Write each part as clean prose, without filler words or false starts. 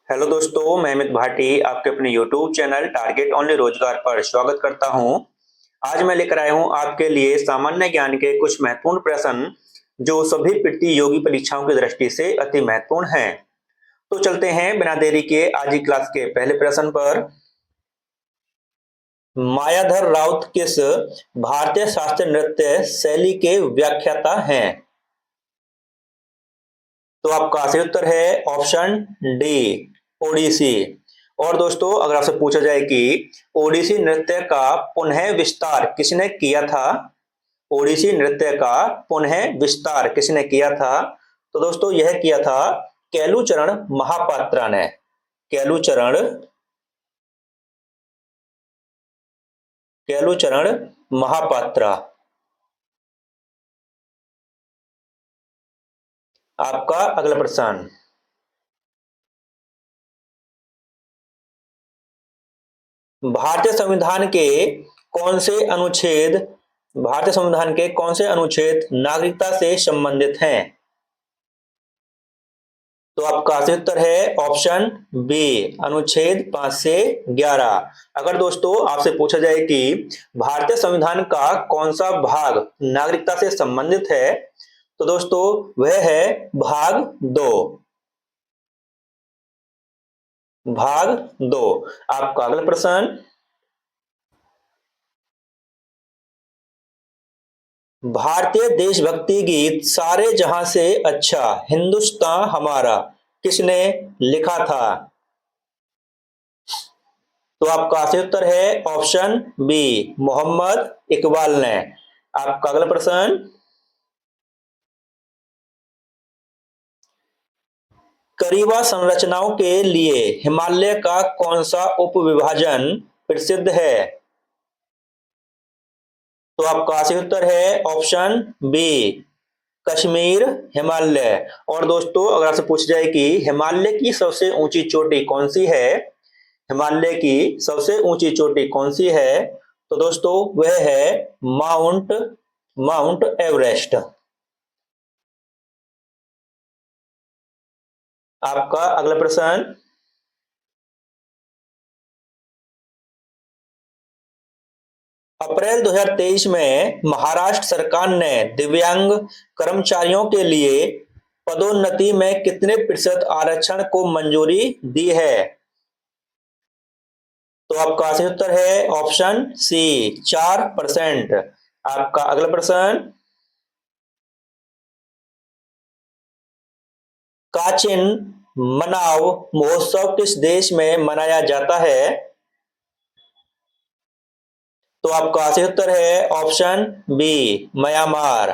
Hello दोस्तों, मैं अमित भाटी आपके अपने यूट्यूब चैनल टारगेट ओनली रोजगार पर स्वागत करता हूं। आज मैं लेकर आया हूं आपके लिए सामान्य ज्ञान के कुछ महत्वपूर्ण प्रश्न जो सभी प्रतियोगी परीक्षाओं की दृष्टि से अति महत्वपूर्ण हैं। तो चलते हैं बिना देरी के आज की क्लास के पहले प्रश्न पर। मायाधर राउत किस भारतीय शास्त्रीय नृत्य शैली के व्याख्याता हैं? तो आपका सही उत्तर है ऑप्शन डी, ओडिसी। और दोस्तों, अगर आपसे पूछा जाए कि ओडिसी नृत्य का पुनः विस्तार किसने किया था, ओडिसी नृत्य का पुनः विस्तार किसने किया था, तो दोस्तों यह किया था केलुचरण महापात्रा ने। केलुचरण केलुचरण महापात्रा। आपका अगला प्रश्न। भारतीय संविधान के कौन से अनुच्छेद भारतीय संविधान के कौन से अनुच्छेद नागरिकता से संबंधित हैं? तो आपका सही उत्तर है ऑप्शन बी, अनुच्छेद 5 से 11। अगर दोस्तों आपसे पूछा जाए कि भारतीय संविधान का कौन सा भाग नागरिकता से संबंधित है, तो दोस्तों वह है भाग 2। भाग 2। आपका अगला प्रश्न। भारतीय देशभक्ति गीत सारे जहां से अच्छा हिंदुस्तान हमारा किसने लिखा था? तो आपका सही उत्तर है ऑप्शन बी, मोहम्मद इकबाल ने। आपका अगला प्रश्न। करीबा संरचनाओं के लिए हिमालय का कौन सा उपविभाजन प्रसिद्ध है? तो आपका सही उत्तर है ऑप्शन बी, कश्मीर हिमालय। और दोस्तों, अगर आपसे पूछा जाए कि हिमालय की सबसे ऊंची चोटी कौन सी है, हिमालय की सबसे ऊंची चोटी कौन सी है, तो दोस्तों वह है माउंट माउंट एवरेस्ट। आपका अगला प्रश्न। अप्रैल 2023 में महाराष्ट्र सरकार ने दिव्यांग कर्मचारियों के लिए पदोन्नति में कितने प्रतिशत आरक्षण को मंजूरी दी है? तो आपका सही उत्तर है ऑप्शन सी, 4%। आपका अगला प्रश्न। काचिन मनाव महोत्सव किस देश में मनाया जाता है? तो आपका सही उत्तर है ऑप्शन बी, म्यांमार।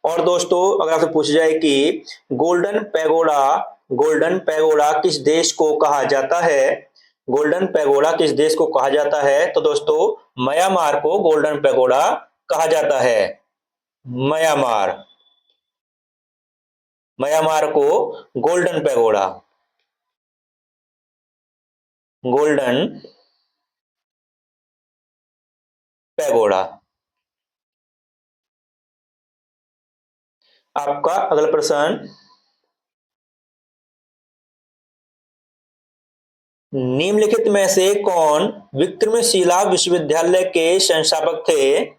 और दोस्तों, अगर आपसे पूछा जाए कि गोल्डन पैगोडा गोल्डन पैगोडा किस देश को कहा जाता है, गोल्डन पैगोडा किस देश को कहा जाता है, तो दोस्तों म्यांमार को गोल्डन पैगोडा कहा जाता है। म्यांमार म्यांमार को गोल्डन पैगोडा गोल्डन पैगोडा। आपका अगला प्रश्न। निम्नलिखित में से कौन विक्रमशिला विश्वविद्यालय के संस्थापक थे?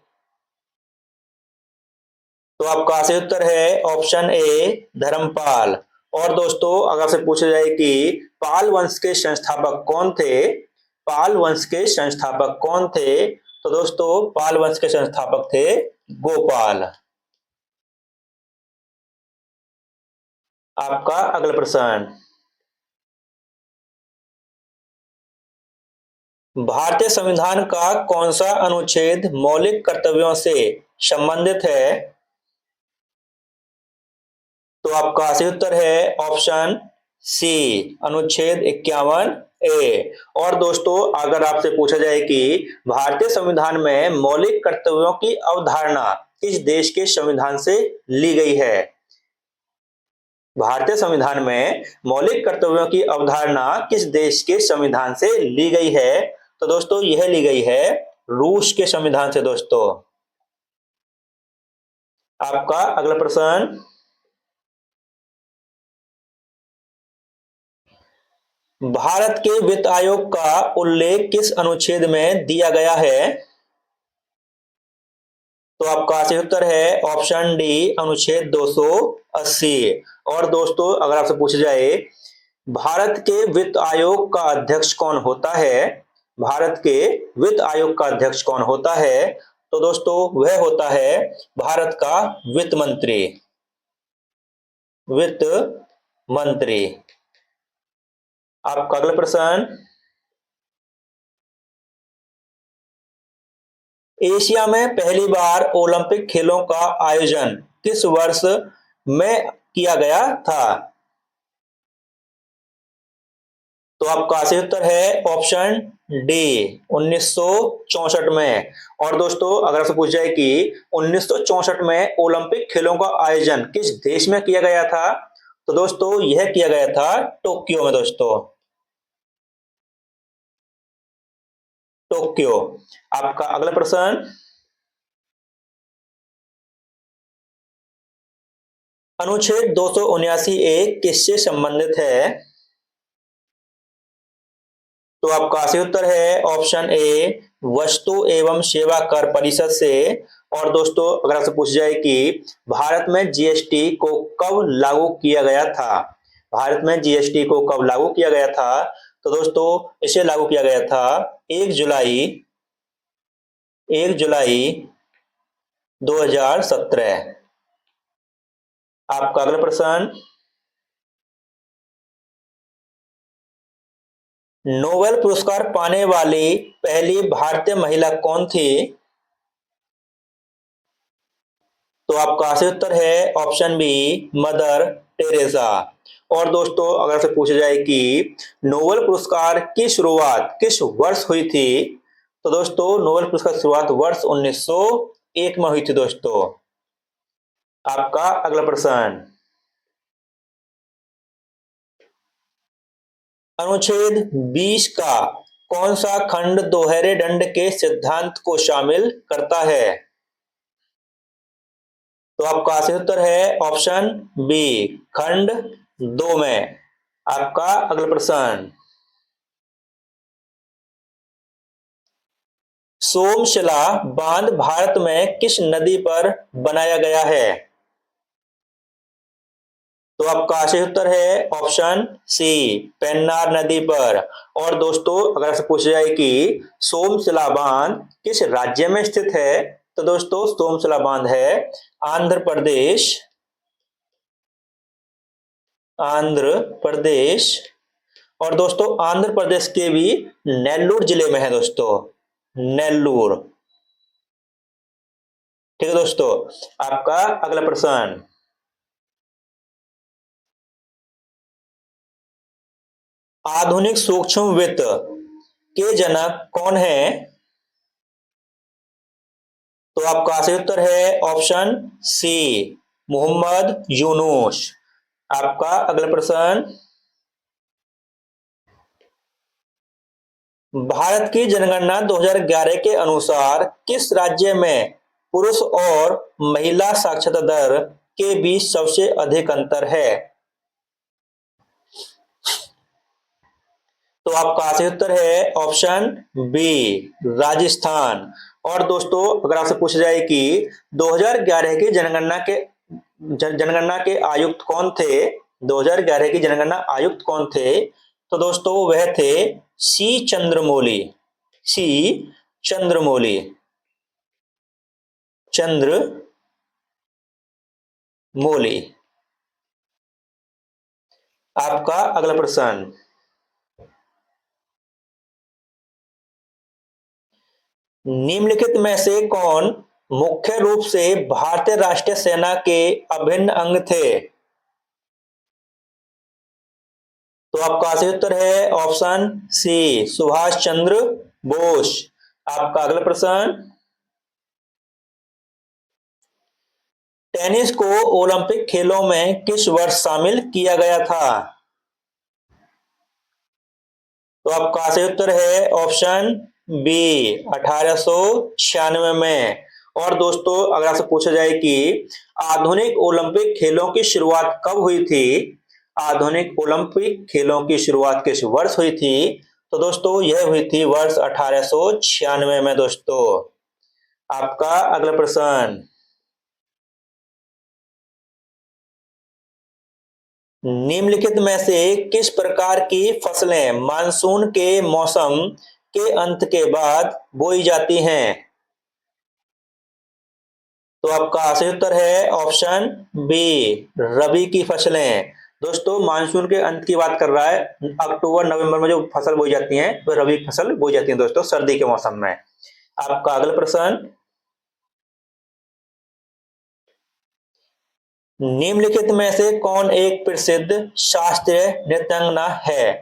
तो आपका सही उत्तर है ऑप्शन ए, धर्मपाल। और दोस्तों, अगर से पूछा जाए कि पाल वंश के संस्थापक कौन थे, पाल वंश के संस्थापक कौन थे, तो दोस्तों पाल वंश के संस्थापक थे गोपाल। आपका अगला प्रश्न। भारतीय संविधान का कौन सा अनुच्छेद मौलिक कर्तव्यों से संबंधित है? तो आपका सही उत्तर है ऑप्शन सी, अनुच्छेद 51 ए। और दोस्तों, अगर आपसे पूछा जाए कि भारतीय संविधान में मौलिक कर्तव्यों की अवधारणा किस देश के संविधान से ली गई है, भारतीय संविधान में मौलिक कर्तव्यों की अवधारणा किस देश के संविधान से ली गई है, तो दोस्तों यह ली गई है रूस के संविधान से। दोस्तों, आपका अगला प्रश्न। भारत के वित्त आयोग का उल्लेख किस अनुच्छेद में दिया गया है? तो आपका सही उत्तर है ऑप्शन डी अनुच्छेद 280। और दोस्तों अगर आपसे पूछा जाए भारत के वित्त आयोग का अध्यक्ष कौन होता है? भारत के वित्त आयोग का अध्यक्ष कौन होता है? तो दोस्तों वह होता है भारत का वित्त मंत्री। वित्त मंत्री। आपका अगला प्रश्न, एशिया में पहली बार ओलंपिक खेलों का आयोजन किस वर्ष में किया गया था? तो आपका सही उत्तर है ऑप्शन डी 1964 में। और दोस्तों अगर आपसे पूछा जाए कि 1964 में ओलंपिक खेलों का आयोजन किस देश में किया गया था? तो दोस्तों यह किया गया था टोक्यो में दोस्तों। टोक्यो। आपका अगला प्रश्न, अनुच्छेद 279 किससे संबंधित है? तो आपका सही उत्तर है ऑप्शन ए वस्तु एवं सेवा कर परिषद से। और दोस्तों अगर आपसे पूछा जाए कि भारत में जीएसटी को कब लागू किया गया था? भारत में जीएसटी को कब लागू किया गया था? तो दोस्तों इसे लागू किया गया था 1 जुलाई 1 जुलाई 2017। आपका अगला प्रश्न, नोबेल पुरस्कार पाने वाली पहली भारतीय महिला कौन थी? तो आपका सही उत्तर है ऑप्शन बी मदर टेरेसा। और दोस्तों अगर आपसे पूछा जाए कि नोबेल पुरस्कार की शुरुआत किस वर्ष हुई थी? तो दोस्तों नोबेल पुरस्कार की शुरुआत वर्ष 1901 में हुई थी दोस्तों। आपका अगला प्रश्न, अनुच्छेद 20 का कौन सा खंड दोहरे दंड के सिद्धांत को शामिल करता है? तो आपका सही उत्तर है ऑप्शन बी खंड 2 में। आपका अगला प्रश्न, सोमशिला बांध भारत में किस नदी पर बनाया गया है? तो आपका सही उत्तर है ऑप्शन सी पेन्नार नदी पर। और दोस्तों अगर आपसे पूछा जाए कि सोमशिला बांध किस राज्य में स्थित है? तो दोस्तों सोमशिला बांध है आंध्र प्रदेश। आंध्र प्रदेश। और दोस्तों आंध्र प्रदेश के भी नेल्लूर जिले में है दोस्तों। नेल्लूर। ठीक है दोस्तों। आपका अगला प्रश्न, आधुनिक सूक्ष्म वित्त के जनक कौन है? तो आपका सही उत्तर है ऑप्शन सी मोहम्मद यूनुस। आपका अगला प्रश्न, भारत की जनगणना 2011 के अनुसार किस राज्य में पुरुष और महिला साक्षरता दर के बीच सबसे अधिक अंतर है? तो आपका सही उत्तर है ऑप्शन बी राजस्थान। और दोस्तों अगर आपसे पूछा जाए कि 2011 की जनगणना के आयुक्त कौन थे? 2011 की जनगणना आयुक्त कौन थे? तो दोस्तों वह थे सी चंद्रमौली। सी चंद्रमौली। चंद्रमौली। आपका अगला प्रश्न, निम्नलिखित में से कौन मुख्य रूप से भारतीय राष्ट्रीय सेना के अभिन्न अंग थे? तो आपका सही उत्तर है ऑप्शन सी सुभाष चंद्र बोस। आपका अगला प्रश्न, टेनिस को ओलंपिक खेलों में किस वर्ष शामिल किया गया था? तो आपका सही उत्तर है ऑप्शन बी 1896 में। और दोस्तों अगर आपसे पूछा जाए कि आधुनिक ओलंपिक खेलों की शुरुआत कब हुई थी? आधुनिक ओलंपिक खेलों की शुरुआत किस वर्ष हुई थी? तो दोस्तों यह हुई थी वर्ष 1896 में दोस्तों। आपका अगला प्रश्न, निम्नलिखित में से किस प्रकार की फसलें मानसून के मौसम के अंत के बाद बोई जाती हैं? तो आपका सही उत्तर है ऑप्शन बी, रबी की फसलें। दोस्तों मानसून के अंत की बात कर रहा है, अक्टूबर नवंबर में जो फसल बोई जाती हैं वो रबी फसल बोई जाती है दोस्तों, सर्दी के मौसम में। आपका अगला प्रश्न, निम्नलिखित में से कौन एक प्रसिद्ध शास्त्रीय नृत्यांगना है?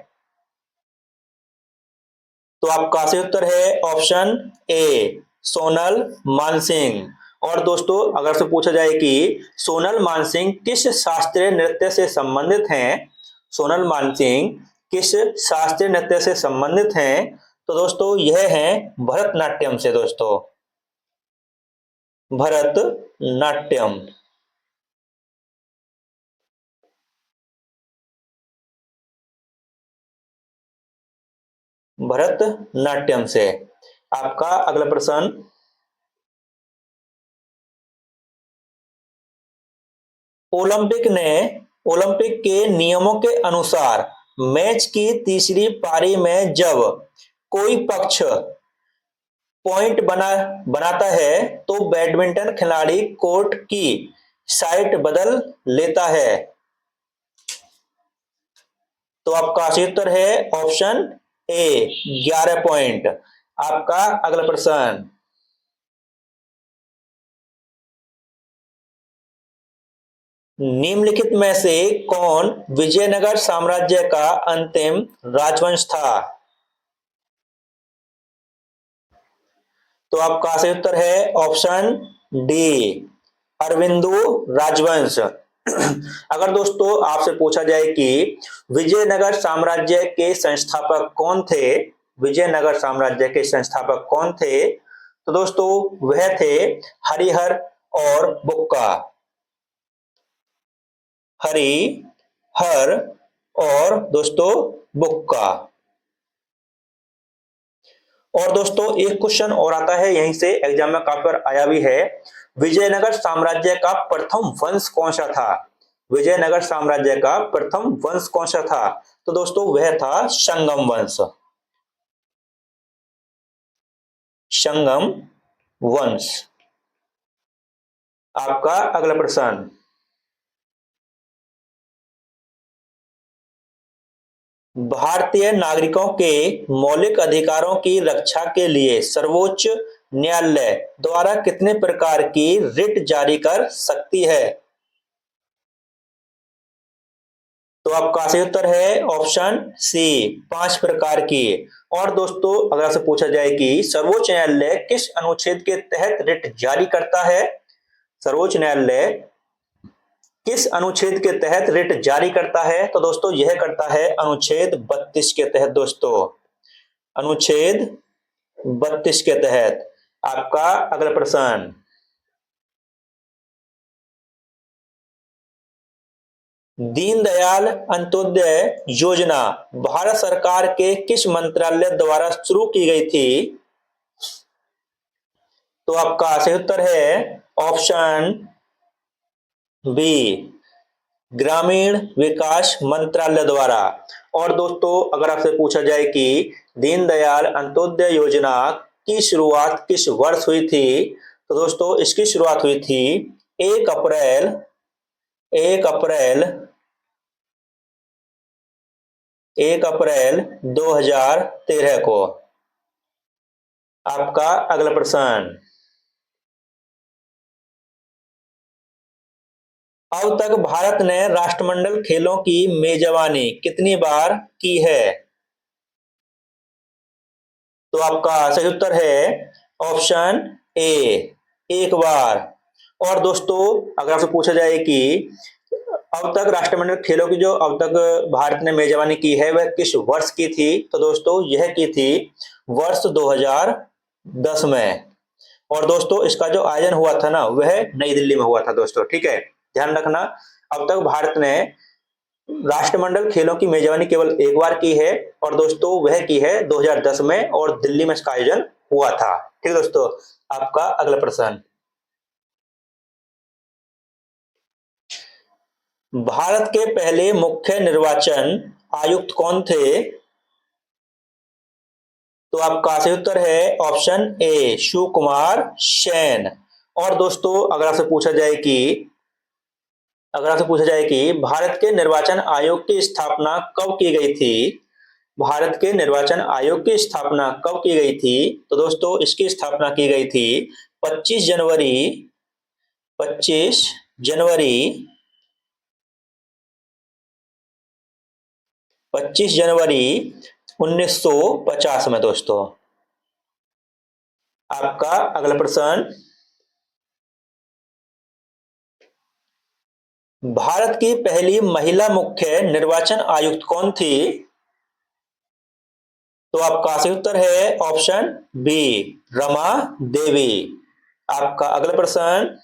तो आपका सही उत्तर है ऑप्शन ए, सोनल मानसिंह। और दोस्तों अगर से पूछा जाए कि सोनल मानसिंह किस शास्त्रीय नृत्य से संबंधित हैं, सोनल मानसिंह किस शास्त्रीय नृत्य से संबंधित हैं, तो दोस्तों यह है भरतनाट्यम से दोस्तों, भरतनाट्यम। भरतनाट्यम से। आपका अगला प्रश्न, ओलंपिक के नियमों के अनुसार मैच की तीसरी पारी में जब कोई पक्ष पॉइंट बनाता है तो बैडमिंटन खिलाड़ी कोर्ट की साइड बदल लेता है। तो आपका सही उत्तर है ऑप्शन ए, 11 पॉइंट। आपका अगला प्रश्न, निम्नलिखित में से कौन विजयनगर साम्राज्य का अंतिम राजवंश था? तो आपका सही उत्तर है ऑप्शन डी, अरविंदो राजवंश। अगर दोस्तों आपसे पूछा जाए कि विजयनगर साम्राज्य के संस्थापक कौन थे, विजयनगर साम्राज्य के संस्थापक कौन थे, तो दोस्तों वह थे हरिहर और बुक्का, हरिहर और दोस्तों बुक्का। और दोस्तों एक क्वेश्चन और आता है यहीं से, एग्जाम में काफी बार आया भी है, विजयनगर साम्राज्य का प्रथम वंश कौन सा था? विजयनगर साम्राज्य का प्रथम वंश कौन सा था? तो दोस्तों वह था संगम वंश, संगम वंश। आपका अगला प्रश्न, भारतीय नागरिकों के मौलिक अधिकारों की रक्षा के लिए सर्वोच्च न्यायालय द्वारा कितने प्रकार की रिट जारी कर सकती है? तो आपका सही उत्तर है ऑप्शन सी, 5 प्रकार की। और दोस्तों अगर आपसे पूछा जाए कि सर्वोच्च न्यायालय किस अनुच्छेद के तहत रिट जारी करता है, सर्वोच्च न्यायालय किस अनुच्छेद के तहत रिट जारी करता है, तो दोस्तों यह करता है अनुच्छेद 32 के तहत दोस्तों, अनुच्छेद 32 के तहत। आपका अगला प्रश्न, दीनदयाल अंत्योदय योजना भारत सरकार के किस मंत्रालय द्वारा शुरू की गई थी? तो आपका सही उत्तर है ऑप्शन बी, ग्रामीण विकास मंत्रालय द्वारा। और दोस्तों अगर आपसे पूछा जाए कि दीनदयाल अंत्योदय योजना की शुरुआत किस वर्ष हुई थी, तो दोस्तों इसकी शुरुआत हुई थी 1 अप्रैल 1 अप्रैल 1 अप्रैल 2013 को। आपका अगला प्रश्न, अब तक भारत ने राष्ट्रमंडल खेलों की मेजबानी कितनी बार की है? तो आपका सही उत्तर है ऑप्शन ए, 1 बार। और दोस्तों अगर आपसे पूछा जाए कि अब तक राष्ट्रमंडल खेलों की जो अब तक भारत ने मेजबानी की है वह किस वर्ष की थी, तो दोस्तों यह की थी वर्ष 2010 में। और दोस्तों इसका जो आयोजन हुआ था ना वह नई दिल्ली में हुआ था दोस्तों, ठीक है, ध्यान रखना। अब तक भारत ने राष्ट्रमंडल खेलों की मेजबानी केवल एक बार की है और दोस्तों वह की है 2010 में और दिल्ली में इसका आयोजन हुआ था। ठीक है दोस्तों, आपका अगला प्रश्न, भारत के पहले मुख्य निर्वाचन आयुक्त कौन थे? तो आपका सही उत्तर है ऑप्शन ए शिव कुमार सेन। और दोस्तों अगर आपसे पूछा जाए कि भारत के निर्वाचन आयोग की स्थापना कब की गई थी? भारत के निर्वाचन आयोग की स्थापना कब की गई थी? तो दोस्तों इसकी स्थापना की गई थी 25 जनवरी 25 जनवरी 25 जनवरी 1950 में दोस्तों। आपका अगला प्रश्न, भारत की पहली महिला मुख्य निर्वाचन आयुक्त कौन थी? तो आपका सही उत्तर है ऑप्शन बी रमा देवी। आपका अगला प्रश्न,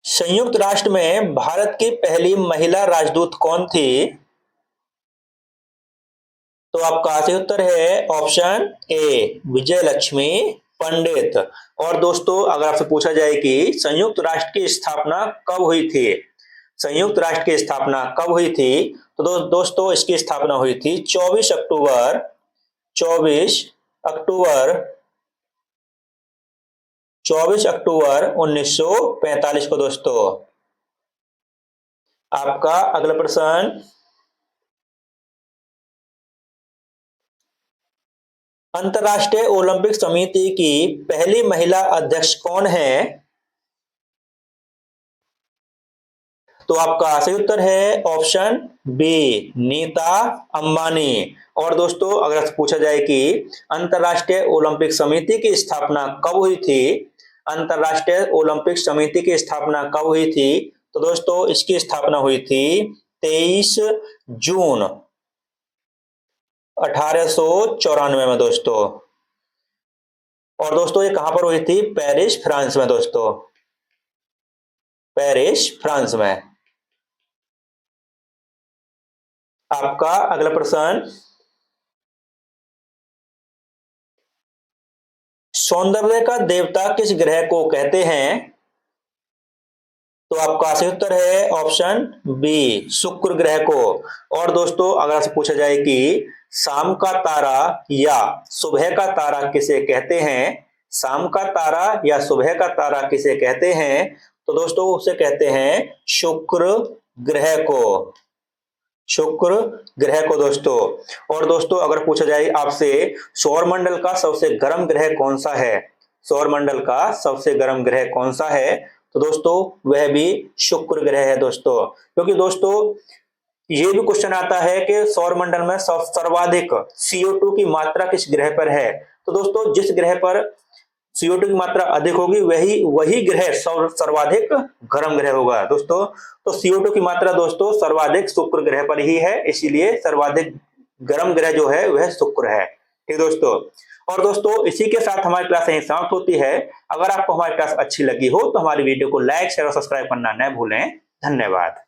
संयुक्त राष्ट्र में भारत की पहली महिला राजदूत कौन थी? तो आपका सही उत्तर है ऑप्शन ए विजय लक्ष्मी पंडित। और दोस्तों अगर आपसे पूछा जाए कि संयुक्त राष्ट्र की स्थापना कब हुई थी? संयुक्त राष्ट्र की स्थापना कब हुई थी? तो दोस्तों इसकी स्थापना हुई थी 24 अक्टूबर 1945 को दोस्तों। आपका अगला प्रश्न, अंतर्राष्ट्रीय ओलंपिक समिति की पहली महिला अध्यक्ष कौन है? तो आपका सही उत्तर है ऑप्शन बी नीता अंबानी। और दोस्तों अगर पूछा जाए कि अंतर्राष्ट्रीय ओलंपिक समिति की स्थापना कब हुई थी? अंतर्राष्ट्रीय ओलंपिक समिति की स्थापना कब हुई थी? तो दोस्तों इसकी स्थापना हुई थी 23 जून 1894 में दोस्तों। और दोस्तों ये कहां पर हुई थी? पेरिस फ्रांस में दोस्तों, पेरिस फ्रांस में। आपका अगला प्रश्न, सौंदर्य का देवता किस ग्रह को कहते हैं? तो आपका सही उत्तर है ऑप्शन बी शुक्र ग्रह को। और दोस्तों अगर आपसे पूछा जाए कि शाम का तारा या सुबह का तारा किसे कहते हैं? शाम का तारा या सुबह का तारा किसे कहते हैं? तो दोस्तों उसे कहते हैं शुक्र ग्रह को, शुक्र ग्रह को दोस्तों। और दोस्तों अगर पूछा जाए आपसे सौरमंडल का सबसे गर्म ग्रह कौन सा है? सौरमंडल का सबसे गर्म ग्रह कौन सा है? तो दोस्तों वह भी शुक्र ग्रह है दोस्तों। क्योंकि दोस्तों ये भी क्वेश्चन आता है कि सौरमंडल में सर्वाधिक CO2 की मात्रा किस ग्रह पर है? तो दोस्तों जिस ग्रह पर CO2 की मात्रा अधिक होगी वही ग्रह सर्वाधिक गर्म ग्रह होगा दोस्तों। तो CO2 की मात्रा दोस्तों सर्वाधिक शुक्र ग्रह पर ही है, इसीलिए सर्वाधिक गर्म ग्रह जो है वह शुक्र है। ठीक दोस्तों। और दोस्तों इसी के साथ हमारी क्लास यहीं समाप्त होती है। अगर आपको हमारी क्लास अच्छी लगी हो तो हमारी वीडियो को लाइक शेयर और सब्सक्राइब करना न भूलें। धन्यवाद।